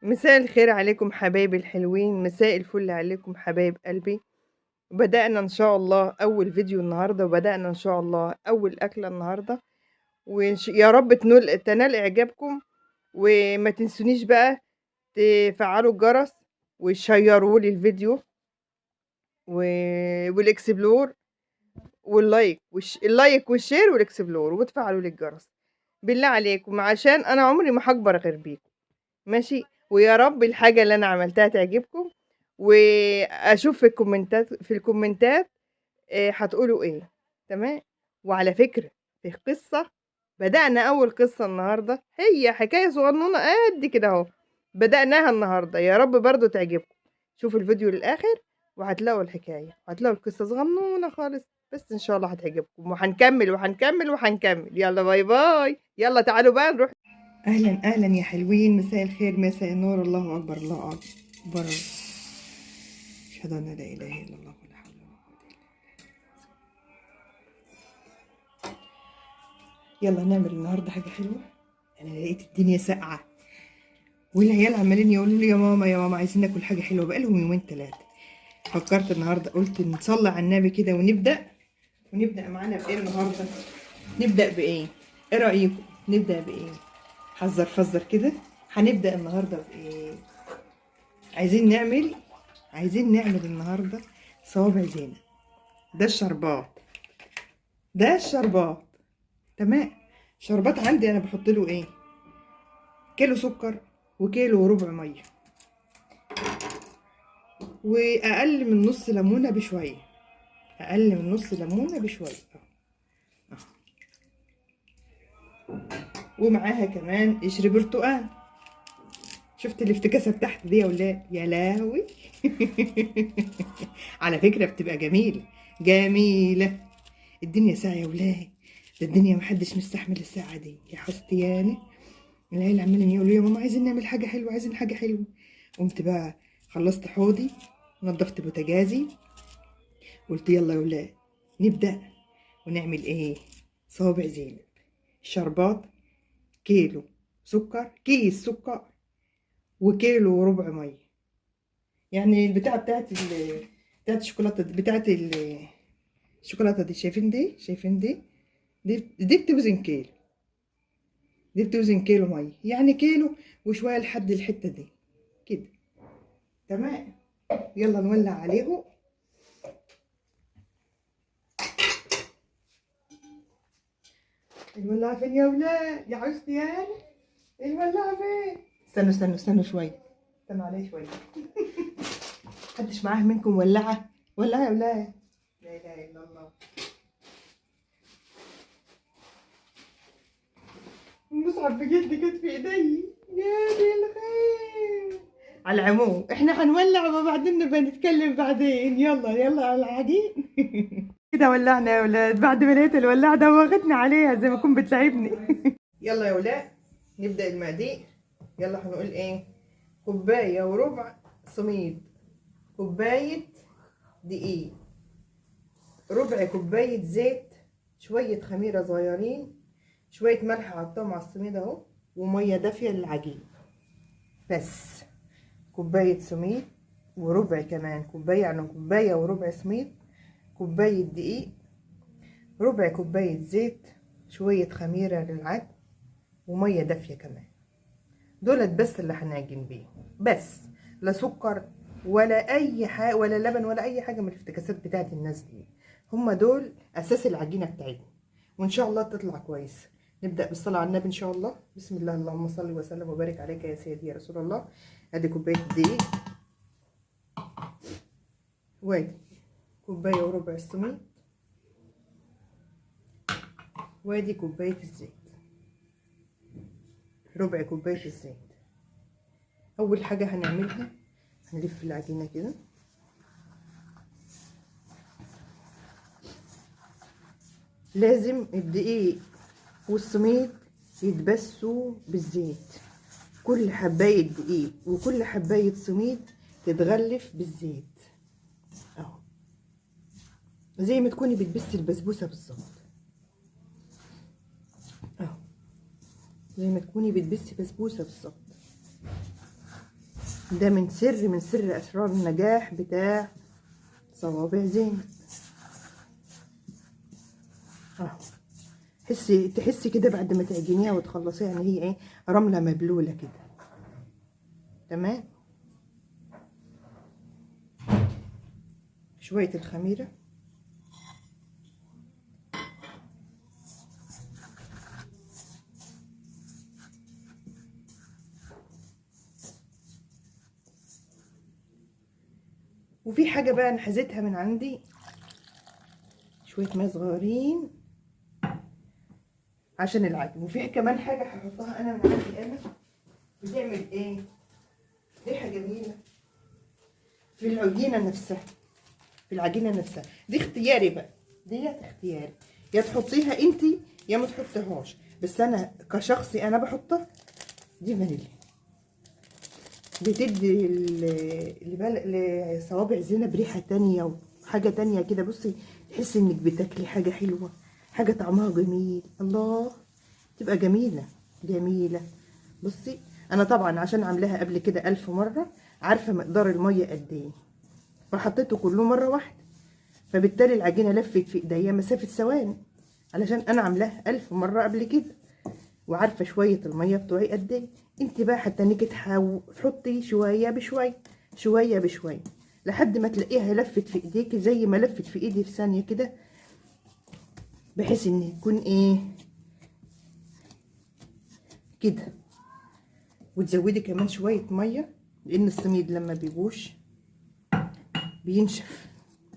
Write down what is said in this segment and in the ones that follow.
مساء الخير عليكم حبايبي الحلوين، مساء الفل عليكم حبايب قلبي. بدأنا إن شاء الله أول فيديو النهارده، وبدأنا إن شاء الله أول أكلة النهارده، يا رب تنال إعجابكم. وما تنسونيش بقى تفعلوا الجرس وتشيروا لي الفيديو و... والإكسبلور واللايك اللايك والشير والإكسبلور، وتفعلوا لي الجرس بالله عليكم، عشان أنا عمري ما هكبر غير بيكم. ماشي. ويا رب الحاجة اللي أنا عملتها تعجبكم، وأشوف في الكومنتات هتقولوا إيه. تمام. وعلى فكرة، في قصة بدأنا أول قصة النهاردة، هي حكاية صغنونة قد كده أهو، بدأناها النهاردة، يا رب برضو تعجبكم. شوفوا الفيديو للآخر وهتلاقوا الحكاية، هتلاقوا القصة صغنونة خالص، بس إن شاء الله هتعجبكم، وهنكمل وهنكمل وهنكمل. يلا باي باي، يلا تعالوا بقى نروح. اهلا اهلا يا حلوين، مساء الخير مساء النور، الله اكبر الله اكبر، اشهد ان لا اله الا الله ولا حول ولا قوه الا بالله. يلا نعمل النهارده حاجه حلوه. انا لقيت الدنيا ساقعه، والعيال عمالين يقولوا لي يا ماما يا ماما عايزين ناكل حاجه حلوه، بقالهم يومين ثلاثه. فكرت النهارده، قلت نصلي على النبي كده ونبدا معانا بايه النهارده. نبدا بايه؟ ايه رايكم؟ نبدا بايه؟ حذر فزر كده. هنبدا النهارده بايه؟ عايزين نعمل النهارده صوابع زينة. ده الشربات. تمام. شربات عندي انا بحط له ايه؟ كيلو سكر وكيلو وربع ميه، واقل من نص ليمونه بشويه، أهو. ومعاها كمان قشر برتقال. شفت الافتكاسه بتاعت دي يا ولاد؟ يا لهوي. على فكره بتبقى جميله. الدنيا ساعه يا ولاد، ده الدنيا محدش مستحمل الساعه دي يا حستيانه. العيال عمالين يقولوا يا ماما عايزين نعمل حاجه حلوه، عايزين حاجه حلوه. قمت بقى خلصت حوضي، نضفت بوتاجازي، قلت يلا يا ولاد نبدا ونعمل ايه؟ صوابع زينب. الشربات كيس سكر وكيلو وربع ميه. يعني البتاعه بتاعت الشوكولاته الشوكولاته دي، شايفين دي بتوزن كيلو ميه، يعني كيلو وشويه لحد الحته دي كده. تمام. يلا نولع عليهم. الولاعة فين يا ولاد؟ يا عصيان، الولاعة فين؟ استنوا شوية، استنوا علي شوية. محدش معاه منكم ولاعة؟ ولاعة يا ولاد. لا اله الا الله. المصحف بجد كانت في ايدي، يا دي الخير. على العموم احنا هنولع وبعدين نبقى نتكلم بعدين. يلا على العجين. كده ولعنا يا ولاد، بعد ما لقيت الولاعة دوختني عليها زي ما كنت بتلعبني. يلا يا ولاد نبدأ المقادير. يلا هنقول ايه؟ كوباية وربع سميد، كوباية دقيق، ربع كوباية زيت، شوية خميرة صغيرين، شوية ملح حطهم على السميد اهو، ومية دافية للعجين. بس كوباية سميد وربع كمان كوباية، يعني كوباية وربع سميد، كوباية دقيق، ربع كوباية زيت، شوية خميرة للعجن، ومية دافية كمان. دولت بس اللي هنعجن بيهم بس، لا سكر ولا اي حاجه ولا لبن ولا اي حاجه من الافتكاسات بتاعت الناس دي. هم دول اساس العجينه بتاعتنا، وان شاء الله تطلع كويس. نبدا بالصلاه على النبي ان شاء الله. بسم الله، اللهم صل وسلم وبارك عليك يا سيدي يا رسول الله. ادي كوبايه دقيق، وادي كوبايه وربع السميد، وادي كوبايه الزيت، ربع كوبايه الزيت. اول حاجه هنعملها هنلف العجينه كده، لازم الدقيق والسميد يتبسوا بالزيت. كل حباية دقيق وكل حباية سميد تتغلف بالزيت اهو، زي ما تكوني بتبسي البسبوسة بالظبط اهو، زي ما تكوني بتبسي بسبوسة بالظبط. ده من سر اسرار النجاح بتاع صوابع زينب اهو. تحسي كده بعد ما تعجنيها وتخلصيها ان هي ايه، رمله مبلوله كده. تمام. شويه الخميره وفي حاجه بقى انا حزتها من عندي، شويه ماء صغيرين عشان العجن. وفي كمان حاجه هحطها انا من عندي انا، بتعمل ايه ريحه جميله في العجينه نفسها. في العجينه نفسها دي اختياري بقى، ديت اختياري، يا تحطيها انت يا ما تحطيهاش، بس انا كشخصي انا بحطها. دي فانيليا بتدي لصوابع زينب ريحه تانية وحاجه تانية كده. بصي تحسي انك بتاكلي حاجه حلوه، حاجه طعمها جميل. الله، تبقى جميله جميله. بصي انا طبعا عشان عاملاها قبل كده 1000 مره، عارفه مقدار الميه قد ايه، فحطيته كله مره واحده، فبالتالي العجينه لفت في ايديا مسافه ثواني، علشان انا عاملاها 1000 مره قبل كده، وعارفه شويه الميه بتوعي قد ايه. انت بقى حتى انك تحطي شويه بشويه، شويه بشويه، لحد ما تلاقيها لفت في ايديكي زي ما لفت في ايدي في ثانيه كده، بحيث ان يكون ايه كده. وتزودي كمان شويه ميه، لان السميد لما بيبوش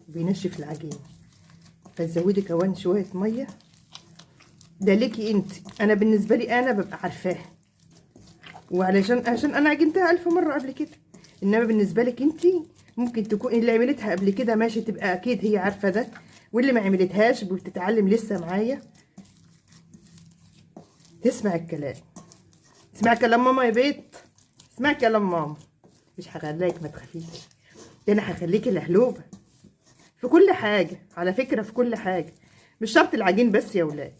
بينشف العجينه، فتزودي كمان شويه ميه. ده ليكي انت، انا بالنسبه لي انا ببقى عارفاها، عشان انا عجنتها 1000 مره قبل كده. انما بالنسبه لك انت ممكن تكون اللي عملتها قبل كده ماشي، تبقى اكيد هي عارفه ده، واللي ما عملتهاش بتتعلم لسه معايا. تسمع الكلام، اسمع كلام ماما يا بيت، اسمع كلام ماما. مش هخليك ما تخافيش، ده انا هخليكي لهلوبه في كل حاجه، على فكره في كل حاجه، مش شرط العجين بس يا ولاد،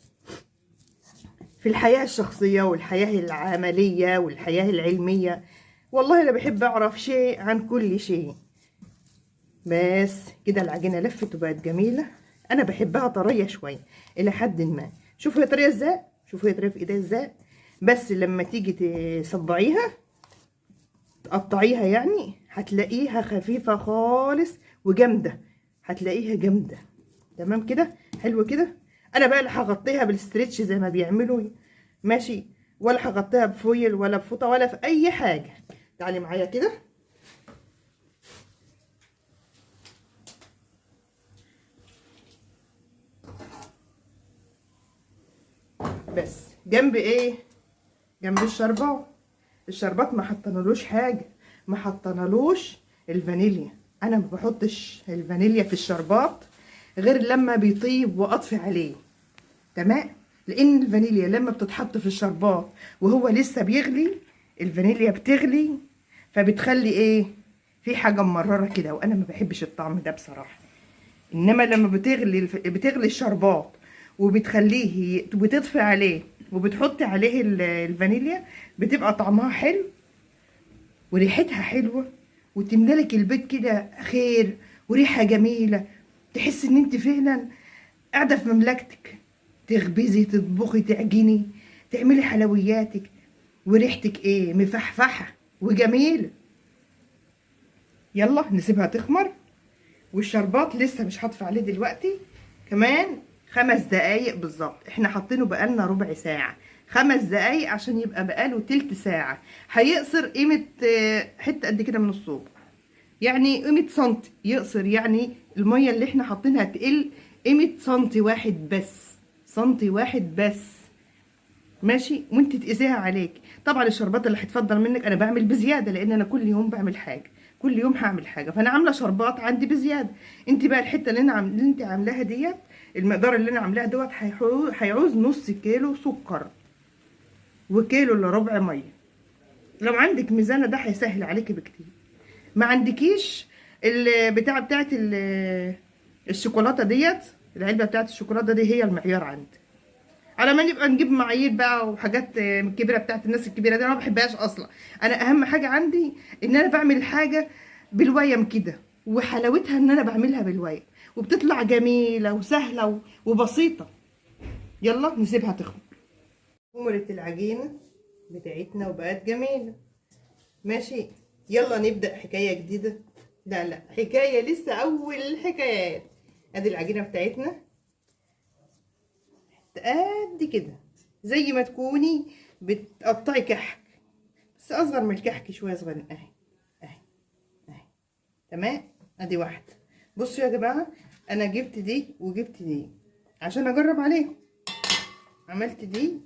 في الحياة الشخصية والحياة العملية والحياة العلمية. والله أنا بحب أعرف شيء عن كل شيء. بس كده العجينة لفت وبقت جميلة. أنا بحبها طرية شوية إلى حد ما. شوفوا هي طرية إزاي، شوفوا هي طرية في إيديها إزاي. بس لما تيجي تصبعيها تقطعيها يعني هتلاقيها خفيفة خالص وجامدة، هتلاقيها جامدة. تمام كده، حلو كده. انا بقى اللي هغطيها بالستريتش زي ما بيعملوا ماشي، ولا هغطيها بفويل ولا بفوطه ولا في اي حاجه. تعالي معايا كده، بس جنب ايه، جنب الشربات. الشربات ما حطينالوش حاجه، ما حطينالوش الفانيليا. انا ما بحطش الفانيليا في الشربات غير لما بيطيب واطفي عليه. تمام، لان الفانيليا لما بتتحط في الشربات وهو لسه بيغلي، الفانيليا بتغلي فبتخلي ايه، في حاجه مرره كده، وانا ما بحبش الطعم ده بصراحه. انما لما بتغلي الشربات وبتخليه بتطفي عليه وبتحطي عليه الفانيليا، بتبقى طعمها حلو وريحتها حلوه، وتملالك البيت كده خير وريحه جميله. تحس ان انت فعلا قاعده في مملكتك، تخبزي تطبخي تعجني تعملي حلوياتك، وريحتك ايه مفحفحه وجميله. يلا نسيبها تخمر، والشربات لسه مش هطفي عليه دلوقتي، كمان 5 دقايق بالظبط. احنا حاطينه بقالنا ربع ساعه، 5 دقايق عشان يبقى بقاله تلت ساعه. هيقصر قيمه حته قد كده من الصوب، يعني قيمه سنتي يقصر، يعني الميه اللي احنا حاطينها تقل قيمه سنتي واحد بس، سنتي واحد بس ماشي. وانت تقيسيها عليك. طبعا الشربات اللي هتفضل منك انا بعمل بزياده، لان انا كل يوم بعمل حاجه، كل يوم هعمل حاجه، فانا عامله شربات عندي بزياده. انت بقى الحته اللي انت عاملاها ديت، المقدار اللي انا عاملاها دوت هيعوز نص كيلو سكر وكيلو الا ربع ميه. لو عندك ميزانه ده هيسهل عليكي بكتير. ما عندكيش بتاعت الشوكولاته ديت، العلبه بتاعت الشوكولاته دي هي المعيار عندي. على ما نبقى نجيب معايير بقى وحاجات من الكبيره بتاعت الناس الكبيره دي، انا ما بحبهاش اصلا. انا اهم حاجه عندي ان انا بعمل حاجه بالويم كده، وحلاوتها ان انا بعملها بالويم، وبتطلع جميله وسهله وبسيطه. يلا نسيبها تخمر. خمرت العجينه بتاعتنا وبقت جميله. ماشي، يلا نبدا حكايه جديده. لا لا، حكايه لسه اول الحكايات. ادي العجينه بتاعتنا قد كده، زي ما تكوني بتقطعي كحك، بس اصغر من الكحك شويه صغيرين. اهي اهي اهي. تمام. ادي واحده. بصوا يا جماعه، انا جبت دي وجبت دي عشان اجرب عليهم. عملت دي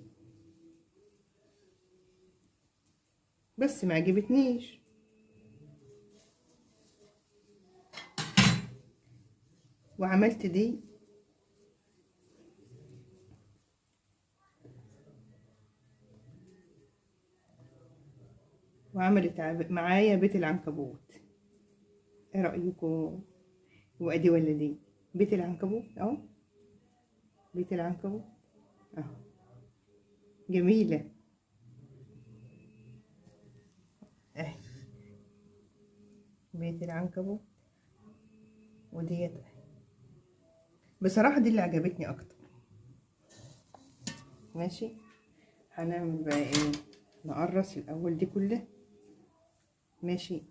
بس ما عجبتنيش، وعملت دي وعملت معايا بيت العنكبوت. ايه رايكم؟ وادي ولا دي؟ بيت العنكبوت اهو، بيت العنكبوت اهو، جميله اهي، بيت العنكبوت. وديت بصراحه دي اللي عجبتني اكتر. ماشي، هنعمل بقى ايه؟ نقرص الاول دي كلها. ماشي،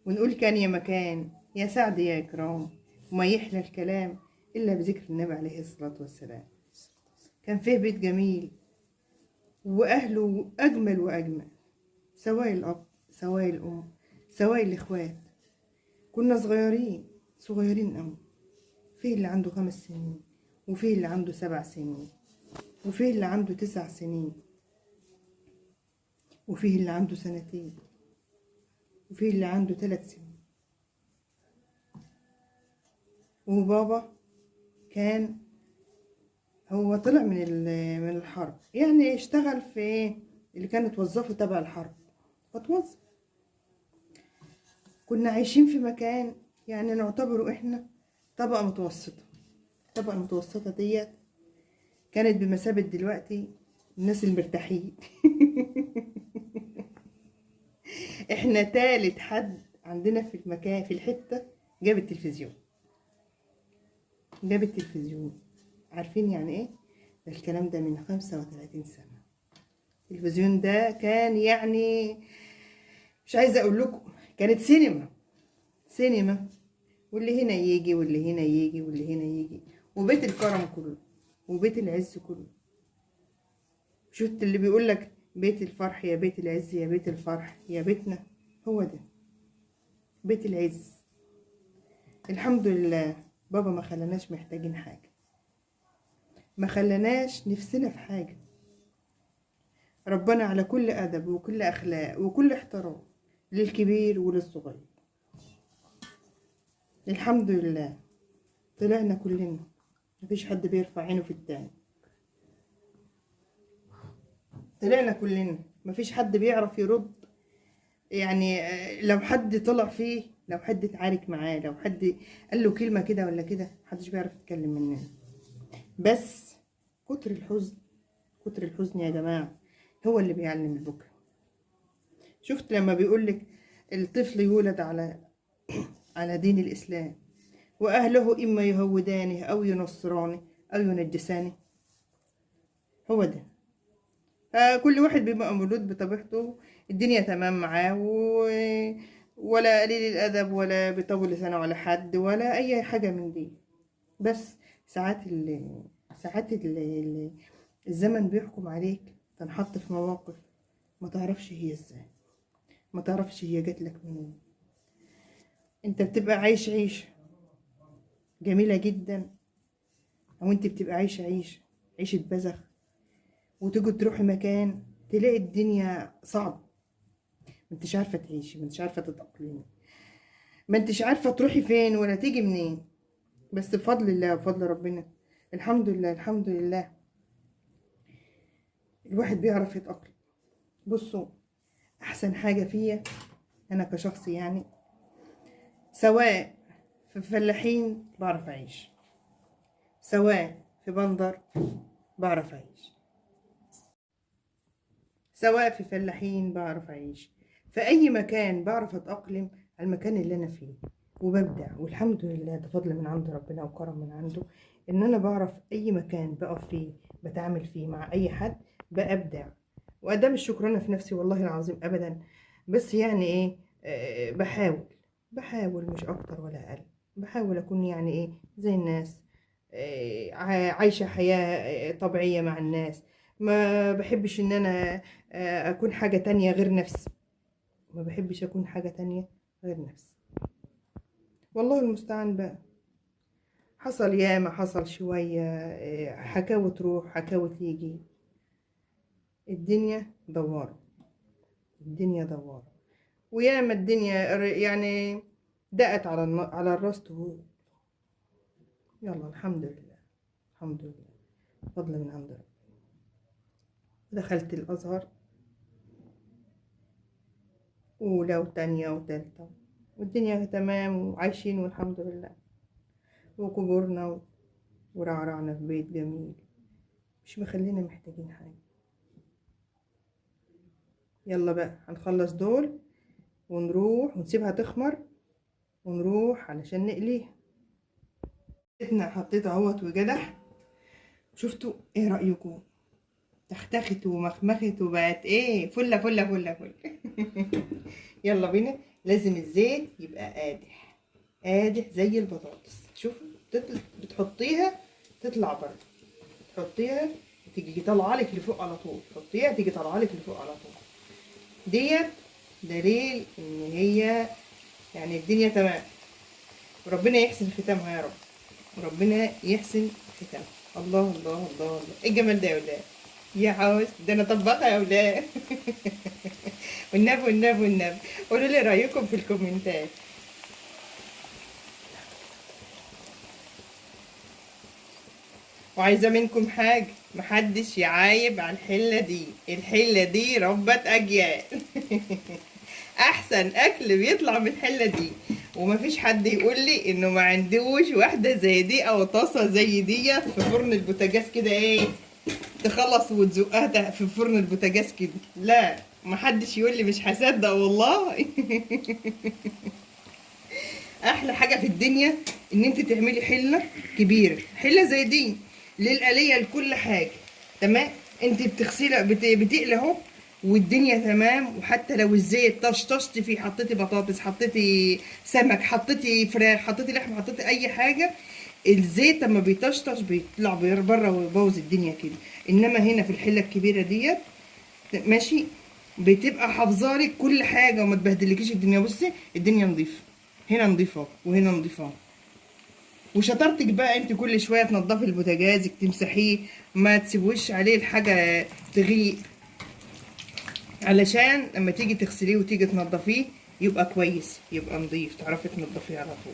ونقول كان يا مكان يا سعد يا اكرام، وما يحلى الكلام الا بذكر النبي عليه الصلاه والسلام. كان فيه بيت جميل واهله اجمل واجمل، سواء الاب سواء الام سواء الاخوات. كنا صغيرين صغيرين قوي، فيه اللي عنده 5 سنين، وفيه اللي عنده 7 سنين، وفيه اللي عنده 9 سنين، وفيه اللي عنده 2 سنين، وفيه اللي عنده 3 سنين. وبابا كان هو طلع من الحرب، يعني اشتغل في ايه اللي كانت وظفه تبع الحرب، فتوظف. كنا عايشين في مكان يعني نعتبره احنا طبقة متوسطة. الطبقة المتوسطة ديت كانت بمثابة دلوقتي الناس المرتاحين. احنا تالت حد عندنا في المكان في الحتة جاب التلفزيون. جاب التلفزيون، عارفين يعني ايه؟ ده الكلام ده من 35 سنة. التلفزيون ده كان يعني مش عايزة اقول لكم، كانت سينما. سينما، واللي هنا يجي واللي هنا يجي واللي هنا يجي، وبيت الكرم كله وبيت العز كله. شفت اللي بيقول لك بيت الفرح يا بيت العز يا بيت الفرح يا بيتنا؟ هو ده بيت العز. الحمد لله بابا ما خلاناش محتاجين حاجة، ما خلاناش نفسنا في حاجة. ربنا على كل أدب وكل أخلاق وكل احترام للكبير وللصغير. الحمد لله طلعنا كلنا، مفيش حد بيرفع عينه في التاني. طلعنا كلنا، مفيش حد بيعرف يرد. يعني لو حد طلع فيه، لو حد اتعارك معاه، لو حد قال له كلمة كده ولا كده، محدش بيعرف يتكلم مننا. بس كتر الحزن، كتر الحزن يا جماعة هو اللي بيعلم البكا. شفت لما بيقولك الطفل يولد على دين الإسلام، وأهله إما يهودانه أو ينصرانه أو ينجسانه. هو ده. فكل واحد بيبقى مولود بطبيعته الدنيا تمام معاه، ولا قليل الأدب ولا بيطول لسانه على حد ولا أي حاجة من دي. بس ساعات الزمن بيحكم عليك، تنحط في مواقف ما تعرفش هي ازاي، ما تعرفش هي جاتلك منين. انت بتبقى عايش عيشة جميلة جدا، او انت بتبقى عيشة بذخ، وتيجي تروحي مكان تلاقي الدنيا صعبة، ما انتش عارفة تعيشي، ما انتش عارفة تتأقلمي، ما انتش عارفة تروحي فين ولا تيجي منين. بس بفضل الله وفضل ربنا، الحمد لله الحمد لله، الواحد بيعرف يتأقلم. بصوا، احسن حاجة فيا انا كشخص يعني، سواء في فلاحين بعرف اعيش، سواء في بندر بعرف اعيش، سواء في فلاحين بعرف اعيش، في اي مكان بعرف اتأقلم على المكان اللي انا فيه وببدع. والحمد لله ده فضل من عند ربنا وكرم من عنده، ان انا بعرف اي مكان بقف فيه بتعامل فيه مع اي حد بأبدع. وادام الشكرانة في نفسي والله العظيم ابدا. بس يعني ايه، بحاول مش اكتر ولا اقل. بحاول اكون يعني ايه زي الناس، عايشة حياة طبيعية مع الناس. ما بحبش ان انا اكون حاجة تانية غير نفسي. ما بحبش اكون حاجة تانية غير نفسي. والله المستعان بقى. حصل ياما، حصل شوية، حكاوة تروح حكاوة تيجي. الدنيا دوارة، الدنيا دوارة. وياما الدنيا يعني دقت على على الراس طهور. يلا الحمد لله، الحمد لله، فضل من عند ربنا. دخلت الأزهر أولى وتانية وتالتة، والدنيا تمام وعايشين والحمد لله. وكبرنا ورعرعنا في بيت جميل، مش مخلينا محتاجين حاجة. يلا بقى هنخلص دول ونروح ونسيبها تخمر ونروح علشان نقليها. حطيت اهوت وجدح. شفتوا ايه رأيكم؟ تختخت ومخمخت وبقت ايه، فله فله فله فله. يلا بينا. لازم الزيت يبقى قادح، قادح زي البطاطس. شوفوا بتحطيها تطلع بره، تحطيها تيجي طالعه لك لفوق على طول، تحطيها تيجي طالعه لك لفوق على طول. ديت دليل ان هي يعني الدنيا تمام. وربنا يحسن ختامها يا رب، وربنا يحسن ختامها. الله الله الله الله، ايه الجمال ده يا ولاد؟ يا عاوز ده انا طباخه يا ولاد. والنبي والنبي والنبي قولوا لي رايكم في الكومنتات. وعايزه منكم حاجه، محدش يعايب على الحله دي، الحله دي ربت اجيال. احسن اكل بيطلع من الحله دي. ومفيش حد يقول لي انه ما عندوش واحده زي دي او طاسه زي دي في فرن البوتاجاز كده ايه تخلص وتزقها في فرن البوتاجاز كده. لا محدش يقول لي، مش هصدق والله. احلى حاجه في الدنيا ان انت تعملي حله كبيره، حله زي دي للقليه لكل حاجه. تمام. انت بتغسلي بتقلي اهو والدنيا تمام. وحتى لو الزيت طشطشتي فيه، حطيتي بطاطس، حطيتي سمك، حطيتي فراخ، حطيتي لحمه، حطيتي اي حاجه، الزيت لما بيطشطش بيطلع بره ويبوظ الدنيا كده. انما هنا في الحله الكبيره ديت ماشي، بتبقى حافظالك كل حاجه وما تبهدلكيش الدنيا. بصي الدنيا نظيفه، هنا نضيفه وهنا نضيفه. وشطارتك بقى انت كل شويه تنضفي البوتاجاز، تمسحيه، ما تسيبوش عليه الحاجه تغيق، علشان لما تيجي تغسليه وتيجي تنضفيه يبقى كويس، يبقى نضيف، تعرفي تنضفيه على طول.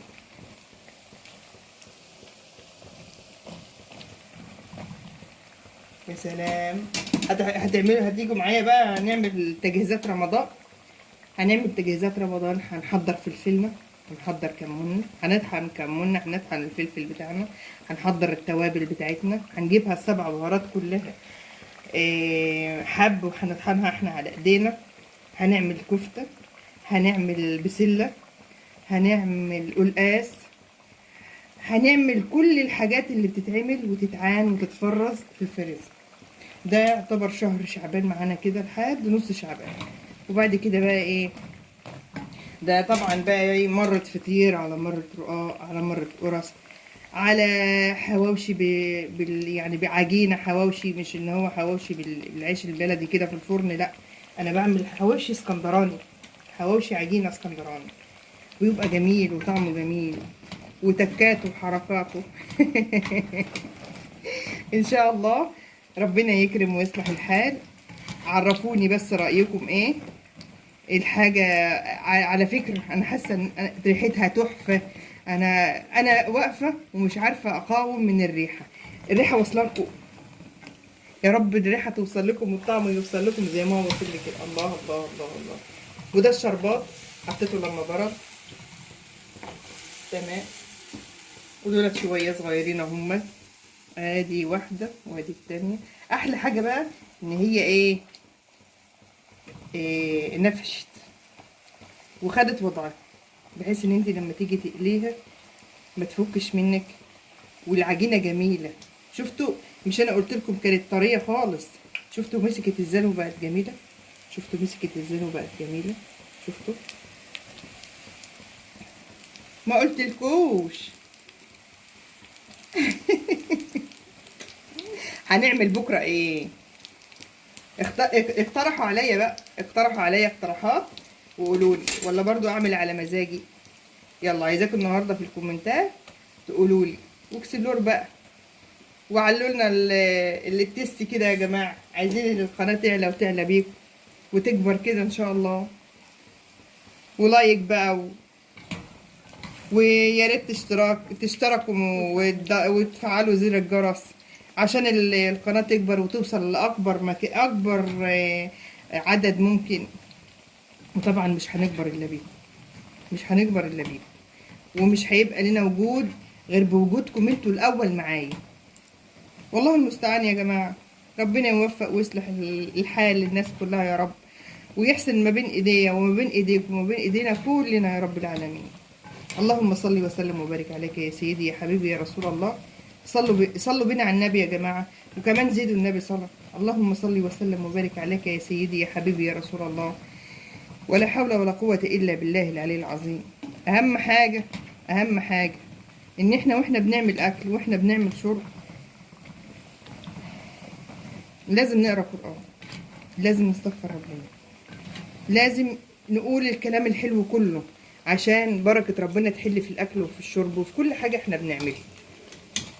يا سلام. هتعملوا، هتيجوا معايا بقى نعمل تجهيزات رمضان. هنعمل تجهيزات رمضان، هنحضر فلفلنا، هنحضر كموننا، هنطحن كموننا، هنطحن الفلفل بتاعنا، هنحضر التوابل بتاعتنا، هنجيبها السبع بهارات كلها حب، وهنطحنها احنا على ايدينا. هنعمل كفتة، هنعمل بسلة، هنعمل قلقاس، هنعمل كل الحاجات اللي بتتعمل وتتعان وتتفرز في الفريزر. ده يعتبر شهر شعبان معانا كده لحد نص شعبان. وبعد كده بقى ايه، ده طبعا بقى ايه، مرة فطير على مرة رقاق على مرة قرص على حواوشي يعني بعجينة حواوشي، مش ان هو حواوشي بالعيش البلدي كده في الفرن، لا انا بعمل حواوشي اسكندراني، حواوشي عجينة اسكندراني، ويبقى جميل وطعمه جميل وتكاته وحركاته. ان شاء الله ربنا يكرم ويصلح الحال. عرفوني بس رأيكم ايه الحاجة. على فكرة انا حاسة ان ريحتها تحفة. انا واقفة ومش عارفة اقاوم من الريحة. الريحة واصلة لكم؟ يا رب الريحة توصل لكم والطعم يوصل لكم زي ما هو وصل لي كده. الله الله الله الله. وده الشربات حطيته لما برد. تمام. ودولت شوية صغيرين هم. ادي واحده وادي التانية. احلى حاجه بقى ان هي إيه نفشت وخدت وضعها، بحيث ان انت لما تيجي تقليها ما تفكش منك، والعجينه جميله. شفتوا؟ مش انا قلت لكم كانت طريه خالص؟ شفتوا مسكت ازاي وبقت جميله؟ شفتوا مسكت ازاي وبقت جميله؟ شفتوا؟ ما قلتلكوش. هنعمل بكره ايه؟ اقترحوا عليا بقى، اقترحوا عليا اقتراحات وقولوا لي، ولا برضو اعمل على مزاجي. يلا عايزاكم النهارده في الكومنتات تقولوا لي، واكسلور بقى، وعلوا لنا التست كده يا جماعه. عايزين القناه تعلى وتعلى بيكم وتكبر كده ان شاء الله. ولايك بقى ويا ريت تشتركوا وتفعلوا زر الجرس عشان القناه تكبر وتوصل لاكبر اكبر عدد ممكن. وطبعا مش هنكبر الا بيكم، مش هنكبر الا بيكم، ومش هيبقى لنا وجود غير بوجودكم انتوا الاول معايا. والله المستعان يا جماعه. ربنا يوفق ويصلح الحال للناس كلها يا رب، ويحسن ما بين ايديا وما بين ايديكم وما بين ايدينا كلنا يا رب العالمين. اللهم صل وسلم وبارك عليك يا سيدي يا حبيبي يا رسول الله. صلوا بنا على النبي يا جماعه، وكمان زيدوا النبي صلاه. اللهم صل وسلم وبارك عليك يا سيدي يا حبيبي يا رسول الله. ولا حول ولا قوة إلا بالله العلي العظيم. أهم حاجة، أهم حاجة إن إحنا وإحنا بنعمل أكل وإحنا بنعمل شرب لازم نقرأ قرآن، لازم نستغفر ربنا، لازم نقول الكلام الحلو كله عشان بركة ربنا تحل في الأكل وفي الشرب وفي كل حاجة إحنا بنعملها.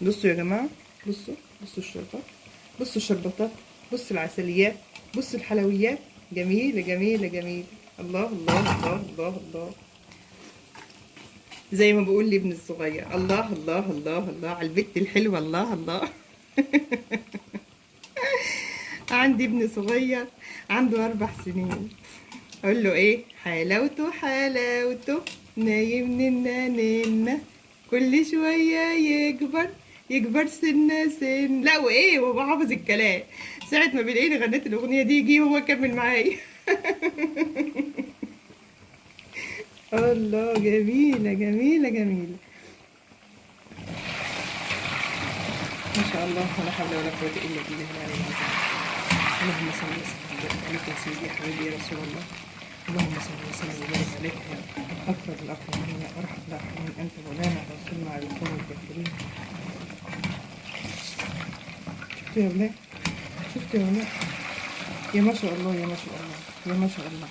بصوا يا جماعة، بصوا الشربات، بصوا الشربطات، بصوا العسليات، بصوا الحلويات. جميلة جميلة جميلة. الله الله الله الله الله. زي ما بقول لابني الصغير، الله الله الله الله على البت الحلوة، الله الله. عندي ابن صغير عنده 4 سنين، اقول له ايه؟ حلاوته حلاوته نايم ننا ننا، كل شوية يكبر يكبر سنة سن. لا وايه، وهو حافظ الكلام. ساعة ما بيلاقيني غنيت الأغنية دي يجي هو كمل معايا. الله، جميلة جميلة جميلة ما شاء الله، ولا حول ولا قوة إلا بالله العلي العظيم. اللهم صل وسلم وبارك عليك يا سيدي يا حبيبي يا رسول الله. اللهم صل وسلم وبارك عليك يا أكرم الأكرمين يا أرحم الراحمين، أنت مولانا وانصرنا على القوم الكافرين. شفتوا يا ولاد؟ شفتوا يا ولاد؟ يا ما شاء الله يا ما شاء الله يا ما شاء الله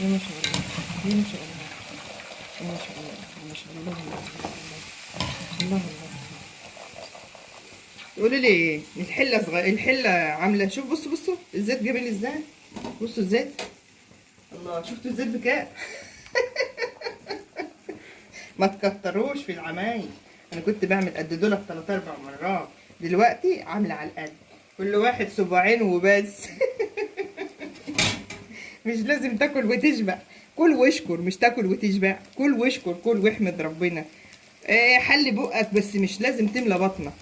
يا ما شاء الله يا ما شاء الله يا ما شاء الله يا ما شاء الله. الله الله. قولوا لي ايه الحله صغيره، الحله عامله، شوف بصوا الزيت جميل ازاي. بصوا الزيت، الله. شفتوا الزيت بكام؟ ما تكتروش في العمايل. انا كنت بعمل قد دول 3 4 مرات، دلوقتي عامله على القد، كل واحد صباعين وبس. مش لازم تاكل وتشبع، كل واشكر، مش تاكل وتشبع، كل واشكر، كل واحمد ربنا. حل بقك بس مش لازم تملى بطنك.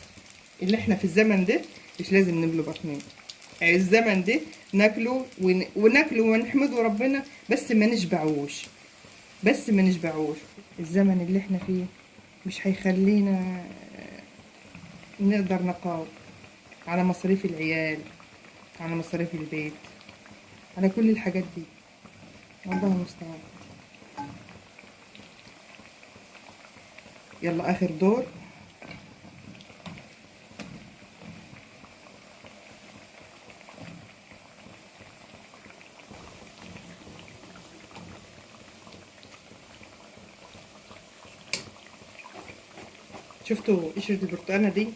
اللي احنا في الزمن ده مش لازم نملى بطننا. الزمن ده ناكله وناكله ونحمده ربنا، بس ما نشبعوش، بس ما نشبعوش. الزمن اللي احنا فيه مش هيخلينا نقدر نقاوم على مصاريف العيال، على مصاريف البيت، على كل الحاجات دي. الله المستعان. يلا اخر دور. شفتوا قشرة البرتقانة دي؟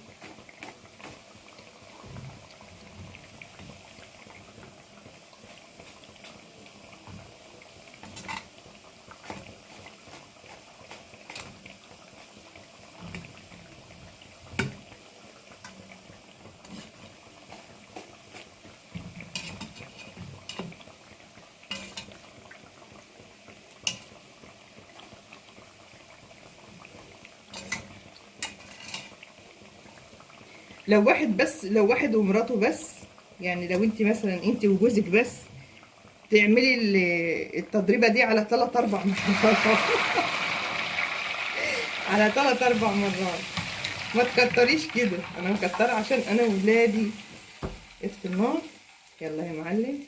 لو واحد بس، لو واحد ومراته بس، يعني لو انت مثلا انت وجوزك بس، تعملي التضريبه دي على 3 4 مرات. على 3 4 مرات. ما تكتريش كده، انا مكتره عشان انا وولادي. اطفي النار. يلا يا معلم.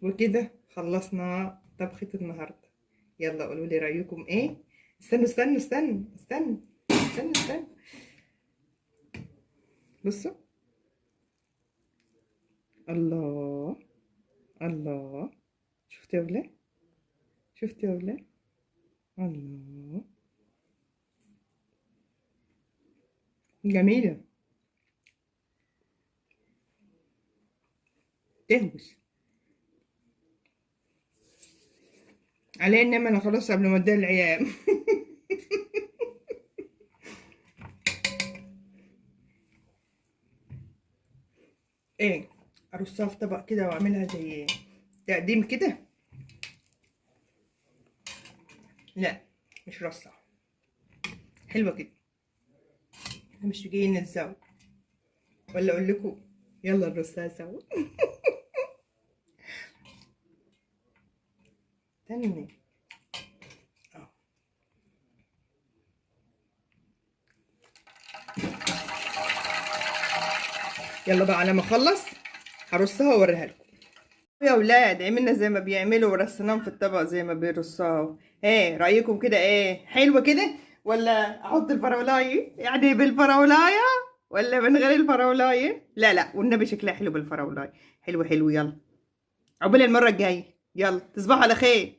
وكده خلصنا طبخة النهارده. يلا قولوا لي رايكم ايه. استنوا استنوا استنوا استنوا استنوا استنوا. بصوا. الله. الله. شفتوا يا ولاد؟ شفتوا يا ولاد؟ الله. جميلة. تهبش. على انما انا خلاص قبل ما اديها العيال. ايه، ارصها في طبق كده واعملها زي تقديم كده. لا، مش رصة حلوة كده. احنا مش جايين نتزوج، ولا اقول لكم يلا نرصها سوا. تاني. اه. يلا بقى على ما اخلص هرصها واوريها لكم. يا ولاد عملنا زي ما بيعملوا ورصيناهم في الطبق زي ما بيرصوا. ايه رايكم كده؟ ايه حلوه كده ولا احط الفراولايه يعني بالفراولايه ولا من غير الفراولايه؟ لا لا، والنبي شكلها حلو بالفراولايه. حلو حلو. يلا عقبال المره الجايه. يلا تصبحوا على خير.